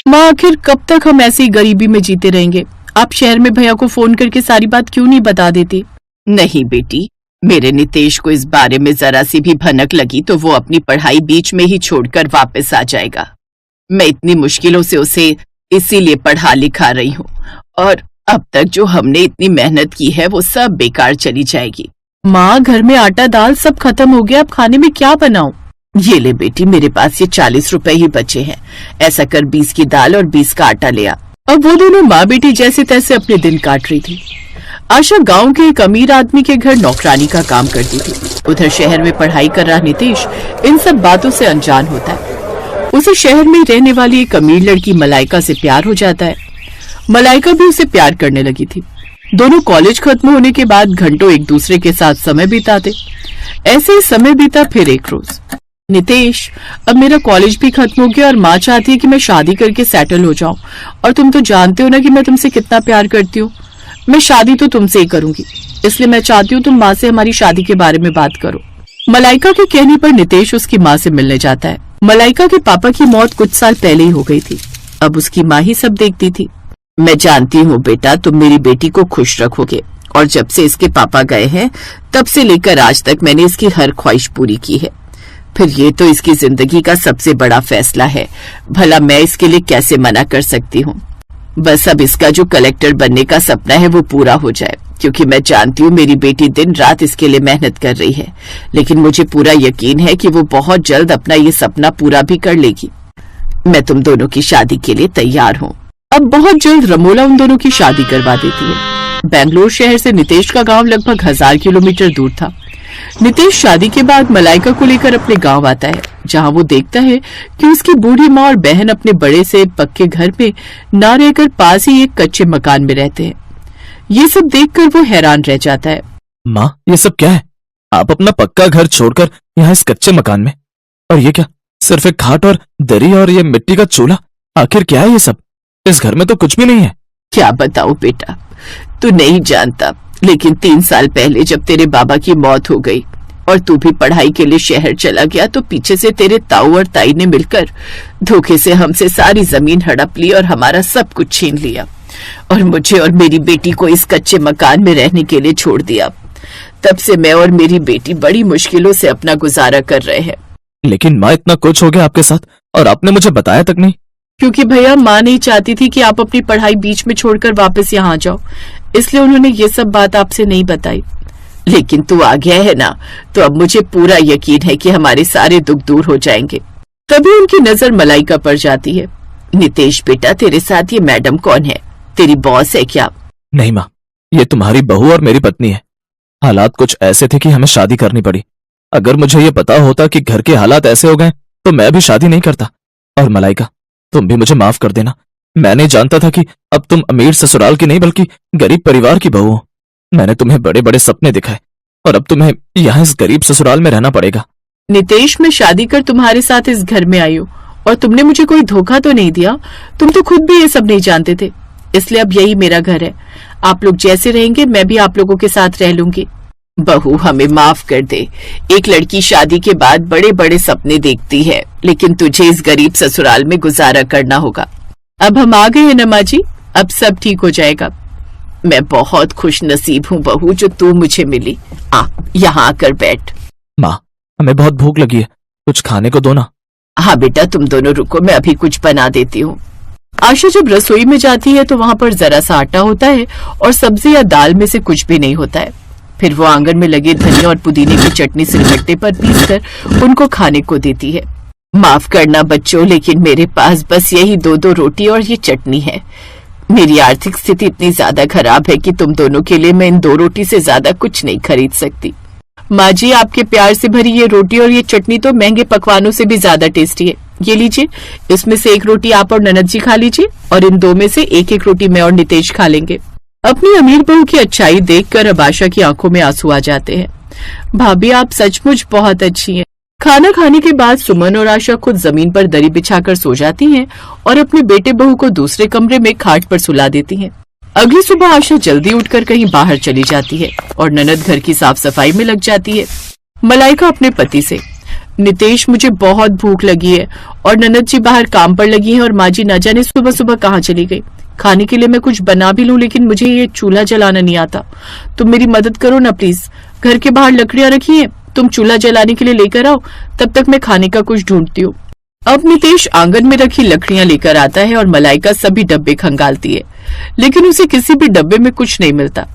माँ आखिर कब तक हम ऐसी गरीबी में जीते रहेंगे? आप शहर में भैया को फोन करके सारी बात क्यों नहीं बता देती? नहीं बेटी, मेरे नितेश को इस बारे में जरा सी भी भनक लगी तो वो अपनी पढ़ाई बीच में ही छोड़कर वापस आ जाएगा। मैं इतनी मुश्किलों से उसे इसीलिए पढ़ा लिखा रही हूँ और अब तक जो हमने इतनी मेहनत की है वो सब बेकार चली जाएगी। माँ, घर में आटा दाल सब खत्म हो गया, अब खाने में क्या बनाऊं? ये ले बेटी, मेरे पास ये 40 रुपए ही बचे हैं। ऐसा कर 20 की दाल और 20 का आटा ले आ। अब वो दोनों माँ बेटी जैसे तैसे अपने दिन काट रही थी। आशा गांव के एक अमीर आदमी के घर नौकरानी का काम करती थी। उधर शहर में पढ़ाई कर रहा नितेश इन सब बातों से अनजान होता है। उसे शहर में रहने वाली एक अमीर लड़की मलाइका से प्यार हो जाता है। मलाइका भी उसे प्यार करने लगी थी। दोनों कॉलेज खत्म होने के बाद घंटों एक दूसरे के साथ समय बिताते। ऐसे ही समय बीता। फिर एक रोज, नितेश, अब मेरा कॉलेज भी खत्म हो गया और माँ चाहती है कि मैं शादी करके सेटल हो जाऊं, और तुम तो जानते हो ना कि मैं तुमसे कितना प्यार करती हूँ। मैं शादी तो तुमसे ही करूंगी, इसलिए मैं चाहती हूँ तुम माँ से हमारी शादी के बारे में बात करो। मलाइका के कहने पर नितेश उसकी माँ से मिलने जाता है। मलाइका के पापा की मौत कुछ साल पहले ही हो गई थी। अब उसकी माँ ही सब देखती थी। मैं जानती हूँ बेटा, तुम मेरी बेटी को खुश रखोगे, और जब से इसके पापा गए हैं तब से लेकर आज तक मैंने इसकी हर ख्वाहिश पूरी की है। फिर ये तो इसकी जिंदगी का सबसे बड़ा फैसला है, भला मैं इसके लिए कैसे मना कर सकती हूँ। बस अब इसका जो कलेक्टर बनने का सपना है वो पूरा हो जाए, क्योंकि मैं जानती हूँ मेरी बेटी दिन रात इसके लिए मेहनत कर रही है, लेकिन मुझे पूरा यकीन है कि वो बहुत जल्द अपना ये सपना पूरा भी कर लेगी। मैं तुम दोनों की शादी के लिए तैयार हूँ। अब बहुत जल्द रमोला उन दोनों की शादी करवा देती है। बेंगलोर शहर से नितेश का गांव लगभग 1000 किलोमीटर दूर था। नितेश शादी के बाद मलाइका को लेकर अपने गांव आता है, जहां वो देखता है कि उसकी बूढ़ी माँ और बहन अपने बड़े से पक्के घर में ना रहकर पास ही एक कच्चे मकान में रहते हैं। ये सब देखकर वो हैरान रह जाता है। माँ, ये सब क्या है? आप अपना पक्का घर छोड़कर यहाँ इस कच्चे मकान में, और ये क्या, सिर्फ एक खाट और दरी और ये मिट्टी का चूल्हा? आखिर क्या है ये सब? इस घर में तो कुछ भी नहीं है। क्या बताऊं बेटा, तू नहीं जानता, लेकिन 3 साल पहले जब तेरे बाबा की मौत हो गई और तू भी पढ़ाई के लिए शहर चला गया, तो पीछे से तेरे ताऊ और ताई ने मिलकर धोखे से हमसे सारी जमीन हड़प ली और हमारा सब कुछ छीन लिया, और मुझे और मेरी बेटी को इस कच्चे मकान में रहने के लिए छोड़ दिया। तब से मैं और मेरी बेटी बड़ी मुश्किलों से अपना गुजारा कर रहे हैं। लेकिन माँ, इतना कुछ हो गया आपके साथ और आपने मुझे बताया तक नहीं। क्योंकि भैया, माँ नहीं चाहती थी कि आप अपनी पढ़ाई बीच में छोड़कर वापस यहाँ जाओ, इसलिए उन्होंने ये सब बात आपसे नहीं बताई। लेकिन तू आ गया है ना, तो अब मुझे पूरा यकीन है कि हमारे सारे दुख दूर हो जाएंगे। तभी उनकी नजर मलाइका पर जाती है। नितेश बेटा, तेरे साथ ये मैडम कौन है? तेरी बॉस है क्या? नहीं माँ, ये तुम्हारी बहू और मेरी पत्नी है। हालात कुछ ऐसे थे कि हमें शादी करनी पड़ी। अगर मुझे ये पता होता कि घर के हालात ऐसे हो गए तो मैं भी शादी नहीं करता। और मलाइका, तुम भी मुझे माफ कर देना। मैं नहीं जानता था कि अब तुम अमीर ससुराल की नहीं बल्कि गरीब परिवार की बहू हो। मैंने तुम्हें बड़े बड़े सपने दिखाए और अब तुम्हें यहाँ इस गरीब ससुराल में रहना पड़ेगा। नितेश, मैं शादी कर तुम्हारे साथ इस घर में आई हूँ और तुमने मुझे कोई धोखा तो नहीं दिया। तुम तो खुद भी ये सब नहीं जानते थे, इसलिए अब यही मेरा घर है। आप लोग जैसे रहेंगे मैं भी आप लोगों के साथ रह लूंगी। बहू, हमें माफ कर दे। एक लड़की शादी के बाद बड़े बड़े सपने देखती है, लेकिन तुझे इस गरीब ससुराल में गुजारा करना होगा। अब हम आ गए हैं ना माँ जी, अब सब ठीक हो जाएगा। मैं बहुत खुश नसीब हूँ बहू, जो तू मुझे मिली। यहाँ आकर बैठ। माँ, हमें बहुत भूख लगी है, कुछ खाने को दो ना। हाँ बेटा, तुम दोनों रुको, मैं अभी कुछ बना देती हूँ। आशा जब रसोई में जाती है तो वहाँ पर जरा सा आटा होता है और सब्जी या दाल में से कुछ भी नहीं होता है। फिर वो आंगन में लगे धनिया और पुदीने की चटनी सिलबट्टे पर पीसकर उनको खाने को देती है। माफ करना बच्चों, लेकिन मेरे पास बस यही 2 रोटी और ये चटनी है। मेरी आर्थिक स्थिति इतनी ज्यादा खराब है कि तुम दोनों के लिए मैं इन 2 रोटी से ज्यादा कुछ नहीं खरीद सकती। माँ जी, आपके प्यार से भरी ये रोटी और ये चटनी तो महंगे पकवानों से भी ज्यादा टेस्टी है। ये लीजिए, इसमें से 1 रोटी आप और ननद जी खा लीजिए और इन 2 में से 1-1 रोटी मैं और नितेश खा लेंगे। अपनी अमीर बहू की अच्छाई देखकर अब आशा की आंखों में आंसू आ जाते हैं। भाभी, आप सचमुच बहुत अच्छी हैं। खाना खाने के बाद सुमन और आशा खुद जमीन पर दरी बिछाकर सो जाती हैं और अपने बेटे बहू को दूसरे कमरे में खाट पर सुला देती हैं। अगली सुबह आशा जल्दी उठकर कहीं बाहर चली जाती है और ननद घर की साफ सफाई में लग जाती है। मलाइका अपने पति से, नितेश, मुझे बहुत भूख लगी है और ननद जी बाहर काम पर लगी हैं और माँ जी न जाने सुबह सुबह कहाँ चली गई। खाने के लिए मैं कुछ बना भी लूं, लेकिन मुझे ये चूल्हा जलाना नहीं आता। तुम मेरी मदद करो ना प्लीज। घर के बाहर लकड़ियां रखी हैं, तुम चूल्हा जलाने के लिए लेकर आओ, तब तक मैं खाने का कुछ ढूंढती हूँ। अब नितेश आंगन में रखी लकड़ियां लेकर आता है और मलाइका सभी डब्बे खंगालती है, लेकिन उसे किसी भी डब्बे में कुछ नहीं मिलता।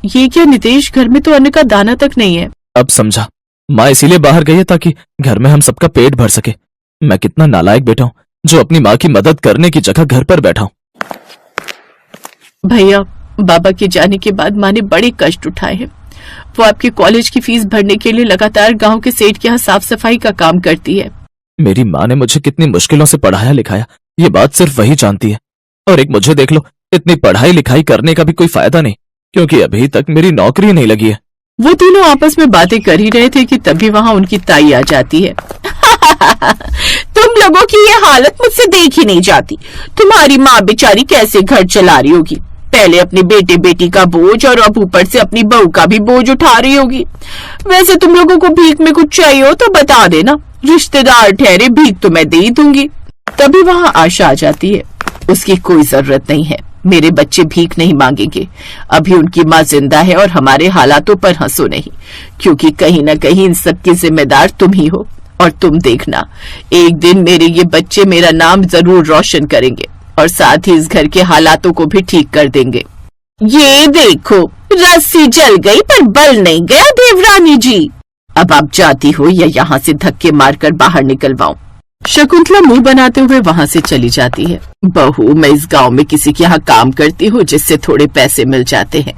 ये क्या नितेश, घर में तो अन्न का दाना तक नहीं है। अब समझा, माँ इसीलिए बाहर गई है ताकि घर में हम सबका पेट भर सके। मैं कितना नालायक बेटा हूँ जो अपनी माँ की मदद करने की जगह घर पर बैठा हूँ। भैया, बाबा के जाने के बाद माँ ने बड़े कष्ट उठाए हैं। वो आपके कॉलेज की फीस भरने के लिए लगातार गांव के सेठ के यहाँ साफ सफाई का काम करती है। मेरी माँ ने मुझे कितनी मुश्किलों से पढ़ाया लिखाया, ये बात सिर्फ वही जानती है। और एक मुझे देख लो, इतनी पढ़ाई लिखाई करने का भी कोई फायदा नहीं, क्योंकि अभी तक मेरी नौकरी नहीं लगी है। वो तीनों आपस में बातें कर ही रहे थे कि तभी वहाँ उनकी ताई आ जाती है। तुम लोगों की ये हालत मुझसे देखी नहीं जाती। तुम्हारी माँ बेचारी कैसे घर चला रही होगी। पहले अपने बेटे बेटी का बोझ और अब ऊपर से अपनी बहू का भी बोझ उठा रही होगी। वैसे तुम लोगों को भीख में कुछ चाहिए हो तो बता देना, रिश्तेदार ठहरे, भीख तो मैं दे ही दूंगी। तभी वहाँ आशा आ जाती है। उसकी कोई जरूरत नहीं है, मेरे बच्चे भीख नहीं मांगेंगे। अभी उनकी माँ जिंदा है और हमारे हालातों पर हंसो नहीं, क्योंकि कहीं न कहीं इन सब की जिम्मेदार तुम ही हो। और तुम देखना, एक दिन मेरे ये बच्चे मेरा नाम जरूर रोशन करेंगे और साथ ही इस घर के हालातों को भी ठीक कर देंगे। ये देखो, रस्सी जल गई पर बल नहीं गया देवरानी जी। अब आप जाती हो या यहाँ से धक्के मारकर बाहर निकलवाऊं? शकुंतला मुंह बनाते हुए वहाँ से चली जाती है। बहू, मैं इस गांव में किसी के यहाँ काम करती हूँ जिससे थोड़े पैसे मिल जाते हैं।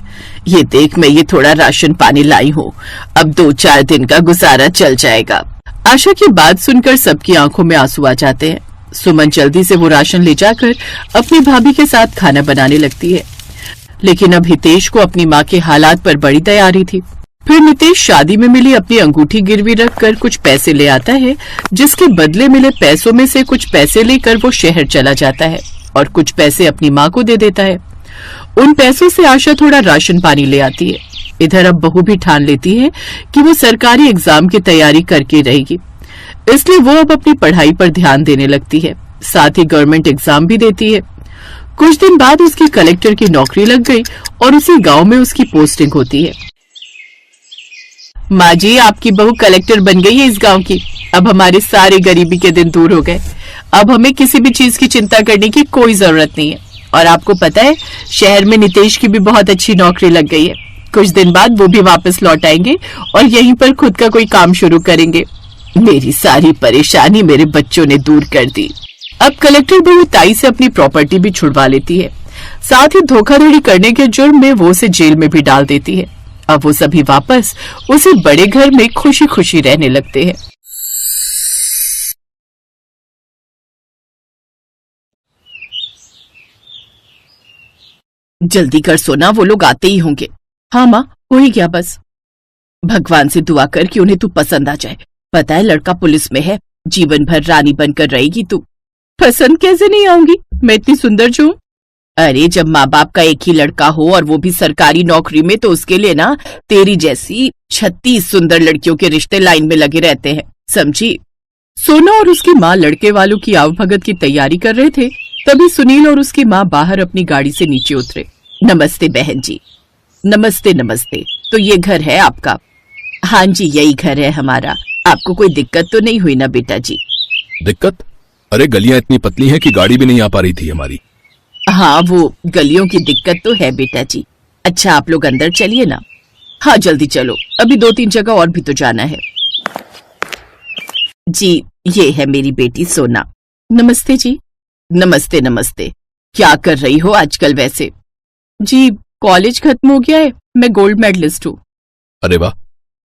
ये देख, मैं ये थोड़ा राशन पानी लाई हूँ, अब 2-4 दिन का गुजारा चल जाएगा। आशा की बात सुनकर सबकी आंखों में आंसू आ जाते हैं। सुमन जल्दी से वो राशन ले जाकर अपनी भाभी के साथ खाना बनाने लगती है, लेकिन अब हितेश को अपनी माँ के हालात पर बड़ी दया आ रही थी। फिर नितेश शादी में मिली अपनी अंगूठी गिरवी रखकर कुछ पैसे ले आता है, जिसके बदले मिले पैसों में से कुछ पैसे लेकर वो शहर चला जाता है और कुछ पैसे अपनी माँ को दे देता है। उन पैसों से आशा थोड़ा राशन पानी ले आती है। इधर अब बहू भी ठान लेती है कि वो सरकारी एग्जाम की तैयारी करके रहेगी, इसलिए वो अब अपनी पढ़ाई पर ध्यान देने लगती है, साथ ही गवर्नमेंट एग्जाम भी देती है। कुछ दिन बाद उसकी कलेक्टर की नौकरी लग गई और उसी गांव में उसकी पोस्टिंग होती है। माँ जी, आपकी बहू कलेक्टर बन गई है इस गांव की। अब हमारे सारे गरीबी के दिन दूर हो गए। अब हमें किसी भी चीज की चिंता करने की कोई जरूरत नहीं है। और आपको पता है, शहर में नितेश की भी बहुत अच्छी नौकरी लग गई है। कुछ दिन बाद वो भी वापस लौट आएंगे और यहीं पर खुद का कोई काम शुरू करेंगे। मेरी सारी परेशानी मेरे बच्चों ने दूर कर दी। अब कलेक्टर बहू ताई से अपनी प्रॉपर्टी भी छुड़वा लेती है, साथ ही धोखाधड़ी करने के जुर्म में वो उसे जेल में भी डाल देती है। अब वो सभी वापस उसी बड़े घर में खुशी खुशी रहने लगते हैं। जल्दी कर सोना, वो लोग आते ही होंगे। हाँ माँ, हो ही गया बस। भगवान से दुआ कर कि उन्हें तू पसंद आ जाए। पता है, लड़का पुलिस में है, जीवन भर रानी बनकर रहेगी तू। पसंद कैसे नहीं आऊंगी, मैं इतनी सुंदर जो हूँ। अरे, जब माँ बाप का एक ही लड़का हो और वो भी सरकारी नौकरी में, तो उसके लिए ना तेरी जैसी 36 सुंदर लड़कियों के रिश्ते लाइन में लगे रहते हैं, समझी? सोना और उसकी माँ लड़के वालों की आवभगत की तैयारी कर रहे थे, तभी सुनील और उसकी माँ बाहर अपनी गाड़ी से नीचे उतरे। नमस्ते बहन जी। नमस्ते नमस्ते। तो ये घर है आपका? हाँ जी, यही घर है हमारा। आपको कोई दिक्कत तो नहीं हुई ना बेटा जी? दिक्कत? अरे, गलियां इतनी पतली हैं कि गाड़ी भी नहीं आ पा रही थी हमारी। हाँ, वो गलियों की दिक्कत तो है बेटा जी। अच्छा, आप लोग अंदर चलिए ना। हाँ, जल्दी चलो, अभी 2-3 जगह और भी तो जाना है। जी, ये है मेरी बेटी सोना। नमस्ते जी। नमस्ते नमस्ते। क्या कर रही हो आजकल वैसे? जी, कॉलेज खत्म हो गया है, मैं गोल्ड मेडलिस्ट हूँ। अरे वाह,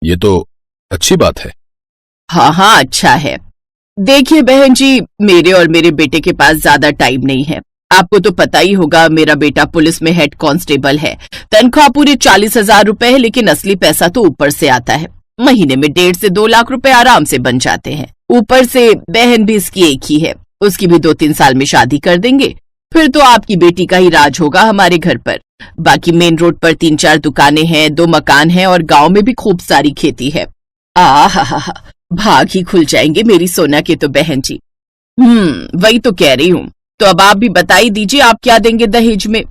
ये तो अच्छी बात है। हाँ हाँ, अच्छा है। देखिए बहन जी, मेरे और मेरे बेटे के पास ज्यादा टाइम नहीं है। आपको तो पता ही होगा, मेरा बेटा पुलिस में हेड कांस्टेबल है। तनख्वाह पूरे 40,000 रुपए है, लेकिन असली पैसा तो ऊपर से आता है। महीने में 1.5 से 2 लाख रुपए आराम से बन जाते हैं। ऊपर से बहन भी इसकी एक ही है, उसकी भी 2-3 साल में शादी कर देंगे, फिर तो आपकी बेटी का ही राज होगा हमारे घर पर। बाकी मेन रोड पर 3-4 दुकानें हैं, 2 मकान हैं और गांव में भी खूब सारी खेती है। आहा, भाग ही खुल जाएंगे मेरी सोना के तो बहन जी। वही तो कह रही हूँ। तो अब आप भी बता ही दीजिए, आप क्या देंगे दहेज में?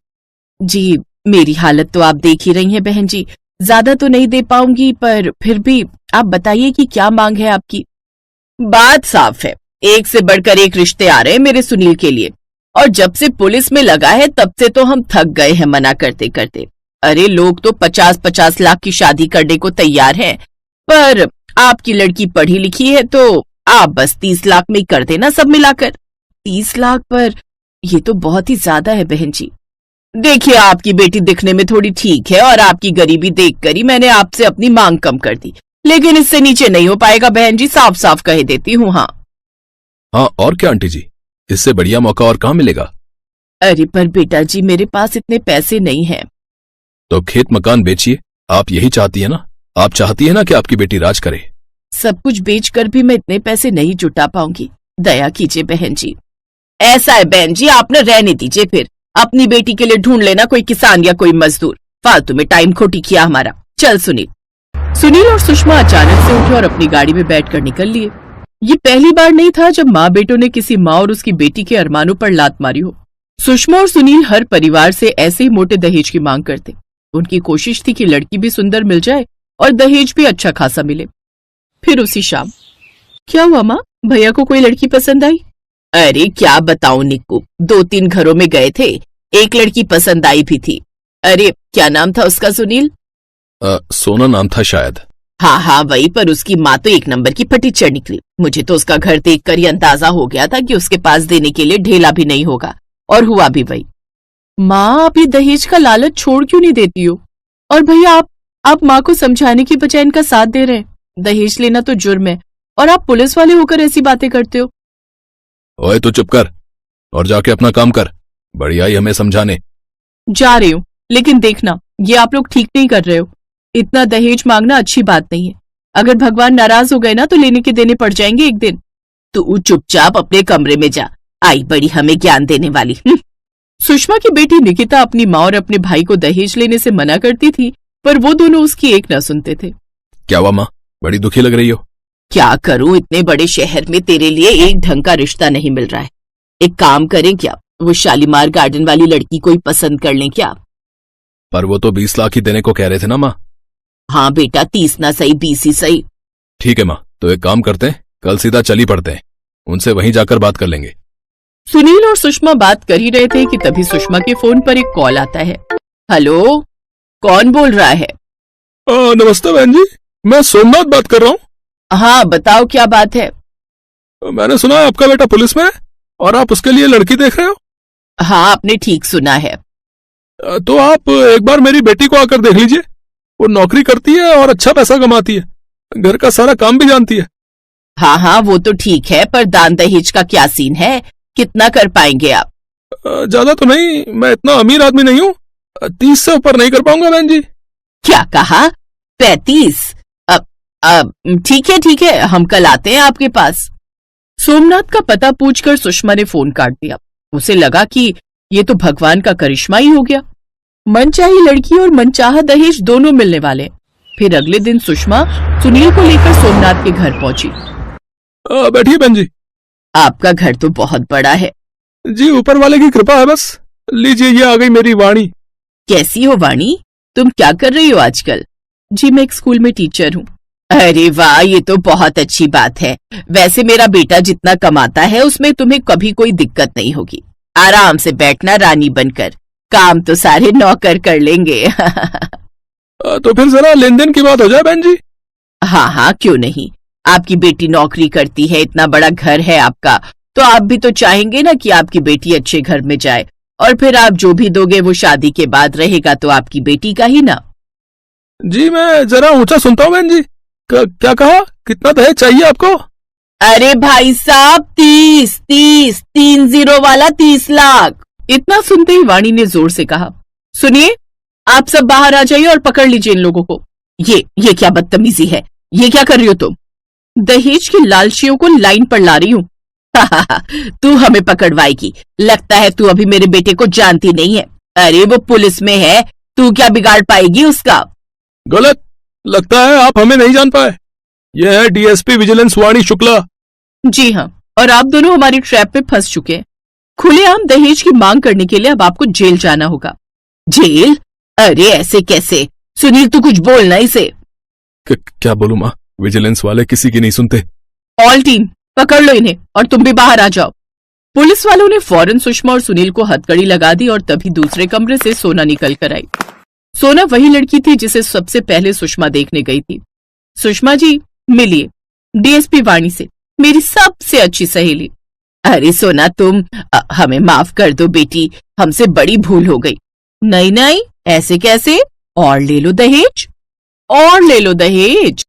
जी, मेरी हालत तो आप देख ही रही हैं बहन जी, ज्यादा तो नहीं दे पाऊंगी, पर फिर भी आप बताइए कि क्या मांग है आपकी। बात साफ है, एक से बढ़कर एक रिश्ते आ रहे हैं मेरे सुनील के लिए, और जब से पुलिस में लगा है तब से तो हम थक गए हैं मना करते करते। अरे लोग तो 50-50 लाख की शादी करने को तैयार हैं, पर आपकी लड़की पढ़ी लिखी है तो आप बस 30 लाख में ही कर देना सब मिलाकर। 30 लाख पर ये तो बहुत ही ज्यादा है बहन जी। देखिए, आपकी बेटी दिखने में थोड़ी ठीक है और आपकी गरीबी देखकर ही मैंने आपसे अपनी मांग कम कर दी, लेकिन इससे नीचे नहीं हो पाएगा बहन जी, साफ साफ कह देती हूँ। हाँ और क्या आंटी जी, इससे बढ़िया मौका और कहाँ मिलेगा? अरे पर बेटा जी, मेरे पास इतने पैसे नहीं हैं। तो खेत मकान बेचिए, आप यही चाहती है ना? आप चाहती है ना कि आपकी बेटी राज करे? सब कुछ बेचकर भी मैं इतने पैसे नहीं जुटा पाऊंगी, दया कीजिए बहन जी। ऐसा है बहन जी, आप न रहने दीजिए, फिर अपनी बेटी के लिए ढूंढ लेना कोई किसान या कोई मजदूर, फालतू में टाइम खोटी किया हमारा। चल सुनील और सुषमा अचानक से उठे और अपनी गाड़ी में बैठकर निकल लिए। ये पहली बार नहीं था जब माँ बेटों ने किसी माँ और उसकी बेटी के अरमानों पर लात मारी हो। सुषमा और सुनील हर परिवार से ऐसे ही मोटे दहेज की मांग करते। उनकी कोशिश थी कि लड़की भी सुंदर मिल जाए और दहेज भी अच्छा खासा मिले। फिर उसी शाम, क्या हुआ माँ, भैया को कोई लड़की पसंद आई? अरे क्या बताऊं निक्कू, 2-3 घरों में गए थे, एक लड़की पसंद आई भी थी। अरे क्या नाम था उसका सुनील? सोना नाम था शायद। हाँ वही, पर उसकी माँ तो एक नंबर की फटीचर निकली। मुझे तो उसका घर देखकर ही अंदाजा हो गया था कि उसके पास देने के लिए ढेला भी नहीं होगा, और हुआ भी वही। माँ, आप ये दहेज का लालच छोड़ क्यों नहीं देती हो? और भैया, आप माँ को समझाने की बजाय इनका साथ दे रहे हैं। दहेज लेना तो जुर्म है, और आप पुलिस वाले होकर ऐसी बातें करते हो। ओए तो चुप कर और जाके अपना काम कर, बड़ी आई हमें समझाने। जा रही हूँ, लेकिन देखना ये आप लोग ठीक नहीं कर रहे हो। इतना दहेज मांगना अच्छी बात नहीं है। अगर भगवान नाराज हो गए ना तो लेने के देने पड़ जाएंगे एक दिन। तू चुपचाप अपने कमरे में जा, आई बड़ी हमें ज्ञान देने वाली। सुषमा की बेटी निकिता अपनी माँ और अपने भाई को दहेज लेने से मना करती थी, पर वो दोनों उसकी एक न सुनते थे। क्या हुआ माँ, बड़ी दुखी लग रही हो? क्या करूं, इतने बड़े शहर में तेरे लिए एक ढंग का रिश्ता नहीं मिल रहा है। एक काम करें क्या, वो शालीमार गार्डन वाली लड़की कोई पसंद कर लें क्या? पर वो तो 20 लाख ही देने को कह रहे थे ना माँ। हाँ बेटा, 30 ना सही 20 ही सही। ठीक है माँ, तो एक काम करते हैं, कल सीधा चली पड़ते हैं, उनसे वहीं जाकर बात कर लेंगे। सुनील और सुषमा बात कर ही रहे थे कि तभी सुषमा के फोन पर एक कॉल आता है। हेलो, कौन बोल रहा है? नमस्ते बहन जी, मैं सोमनाथ बात कर रहा हूँ। हाँ बताओ, क्या बात है? मैंने सुना आपका बेटा पुलिस में है और आप उसके लिए लड़की देख रहे हो। हाँ, आपने ठीक सुना है। तो आप एक बार मेरी बेटी को आकर देख लीजिए, वो नौकरी करती है और अच्छा पैसा कमाती है, घर का सारा काम भी जानती है। हाँ वो तो ठीक है, पर दान दहेज का क्या सीन है, कितना कर पाएंगे आप? ज्यादा तो नहीं, मैं इतना अमीर आदमी नहीं हूँ, 30 से ऊपर नहीं कर पाऊंगा बहन जी। क्या कहा? 35? अब ठीक है, हम कल आते हैं आपके पास। सोमनाथ का पता पूछकर सुषमा ने फोन काट दिया। उसे लगा कि ये तो भगवान का करिश्मा ही हो गया, मनचाही लड़की और मनचाहा दहेज दोनों मिलने वाले। फिर अगले दिन सुषमा सुनील को लेकर सोमनाथ के घर पहुंची। बैठिए बहन जी। आपका घर तो बहुत बड़ा है। जी, ऊपर वाले की कृपा है बस। लीजिए, ये आ गई मेरी वाणी। कैसी हो वाणी, तुम क्या कर रही हो आजकल? जी, मैं एक स्कूल में टीचर हूँ। अरे वाह, ये तो बहुत अच्छी बात है। वैसे मेरा बेटा जितना कमाता है उसमें तुम्हें कभी कोई दिक्कत नहीं होगी। आराम से बैठना रानी बनकर, काम तो सारे नौकर कर लेंगे। तो फिर जरा लेन देन की बात हो जाए बहन जी। हाँ क्यों नहीं। आपकी बेटी नौकरी करती है, इतना बड़ा घर है आपका, तो आप भी तो चाहेंगे ना कि आपकी बेटी अच्छे घर में जाए, और फिर आप जो भी दोगे वो शादी के बाद रहेगा तो आपकी बेटी का ही ना। जी, मैं जरा ऊंचा सुनता हूँ बहन जी। क्या कहा, कितना दहेज चाहिए आपको? अरे भाई साहब, 30 वाला 30 लाख। इतना सुनते ही वाणी ने जोर से कहा, सुनिए, आप सब बाहर आ जाइए और पकड़ लीजिए इन लोगों को। ये क्या बदतमीजी है, ये क्या कर रही हो तुम? दहेज की लालचियों को लाइन पर ला रही हूँ। तू हमें पकड़वाएगी, लगता है तू अभी मेरे बेटे को जानती नहीं है। अरे वो पुलिस में है, तू क्या बिगाड़ पाएगी उसका? गलत, लगता है आप हमें नहीं जान पाए। यह है डीएसपी विजिलेंस वाणी शुक्ला। जी हाँ, और आप दोनों हमारी ट्रैप में फंस चुके हैं। खुलेआम दहेज की मांग करने के लिए अब आपको जेल जाना होगा। जेल? अरे ऐसे कैसे? सुनील तू कुछ बोलना इसे। क्या बोलूं माँ, विजिलेंस वाले किसी की नहीं सुनते। ऑल टीम पकड़ लो इन्हें और तुम भी बाहर आ जाओ। पुलिस वालों ने फौरन सुषमा और सुनील को हथकड़ी लगा दी और तभी दूसरे कमरे से सोना निकल कर आई। सोना वही लड़की थी जिसे सबसे पहले सुषमा देखने गई थी। सुषमा जी, मिलिए, डीएसपी वाणी से, मेरी सबसे अच्छी सहेली। अरे सोना तुम हमें माफ कर दो बेटी, हमसे बड़ी भूल हो गई। नहीं नहीं, ऐसे कैसे? और ले लो दहेज, और ले लो दहेज।